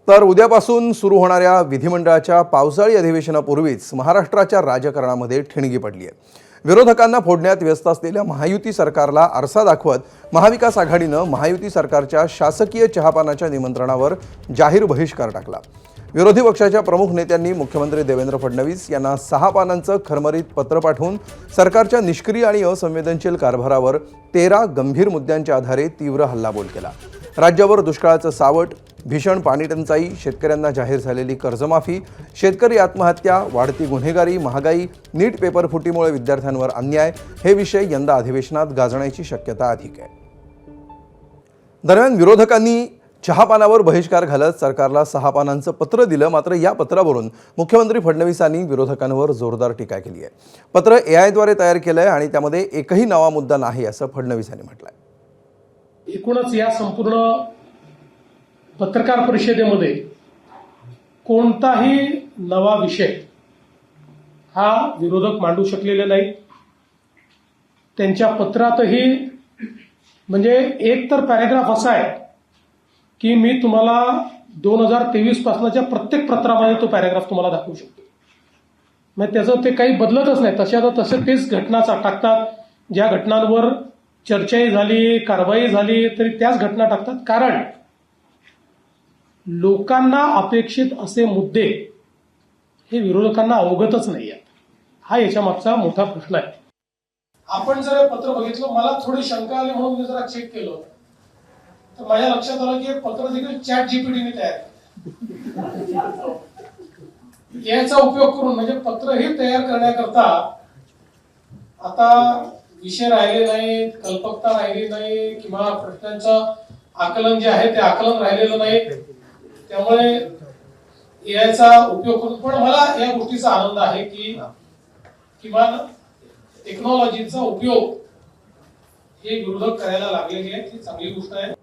तर उद्यापासून सुरू होणाऱ्या विधिमंडळाच्या पावसाळी अधिवेशनापूर्वीच महाराष्ट्राच्या राजकारणामध्ये ठिणगी पडली आहे। विरोधकांना फोडण्यात व्यस्त असलेल्या महायुती सरकारला आरसा दाखवत महाविकास आघाडीनं महायुती सरकारच्या शासकीय चहापानाच्या निमंत्रणावर जाहीर बहिष्कार टाकला। विरोधी पक्षाच्या प्रमुख नेत्यांनी मुख्यमंत्री देवेंद्र फडणवीस यांना 6 पानांचं खरमरीत पत्र पाठवून सरकारच्या निष्क्रिय आणि असंवेदनशील कारभारावर 13 गंभीर मुद्द्यांच्या आधारे तीव्र हल्लाबोल केला। राज्यावर दुष्काळाचं सावट, भीषण पाणीटंचाई, शेतकऱ्यांना जाहीर झालेली कर्जमाफी, शेतकरी आत्महत्या, वाढती गुन्हेगारी, महागाई, नीट पेपर फुटीमुळे विद्यार्थ्यांवर अन्याय हे विषय यंदा अधिवेशनात गाजण्याची शक्यता अधिक आहे। दरम्यान विरोधकांनी चहापानावर बहिष्कार घालत सरकारला 6 पानांचं पत्र दिलं। मात्र या पत्रावरून मुख्यमंत्री फडणवीसांनी विरोधकांवर जोरदार टीका केली आहे। पत्र एआयद्वारे तयार केलं आहे आणि त्यामध्ये एकही नवा मुद्दा नाही असं फडणवीसांनी म्हटलंय। एकूणच या संपूर्ण पत्रकार परिषदेमध्ये कोणताही नवा विषय हा विरोधक मांडू शकलेले नाही। त्यांच्या पत्रातही म्हणजे एक तर पॅरेग्राफ असा आहे की मी तुम्हाला 2023 पासूनच्या प्रत्येक पत्रामध्ये तो पॅरेग्राफ तुम्हाला दाखवू शकतो। म्हणजे त्याचं ते काही बदलतच नाही, तसे तेच घटना टाकतात। ज्या घटनांवर चर्चाही झाली, कारवाई झाली तरी त्याच घटना टाकतात। कारण लोकांना अपेक्षित असे मुद्दे हे विरोधकांना अवगतच नाही आहेत। हा याच्या मागचा मोठा प्रश्न आहे। आपण जर पत्र बघितलं, मला थोडी शंका आली म्हणून मी जरा चेक केलं तर माझ्या लक्षात आलं की पत्र देखील चॅट जीपीटीने तयार केलं। याचा उपयोग करून म्हणजे पत्र हे तयार करण्याकरता आता विषय राहिले नाही, कल्पकता राहिली नाही किंवा प्रश्नांचं आकलन जे आहे ते आकलन राहिलेलं नाही। त्यामुळे एआयचा उपयोग करून पण मला या गोष्टीचा आनंद आहे की किमान टेक्नॉलॉजीचा उपयोग हे विरोधक करायला लागलेले आहेत। ही चांगली गोष्ट आहे।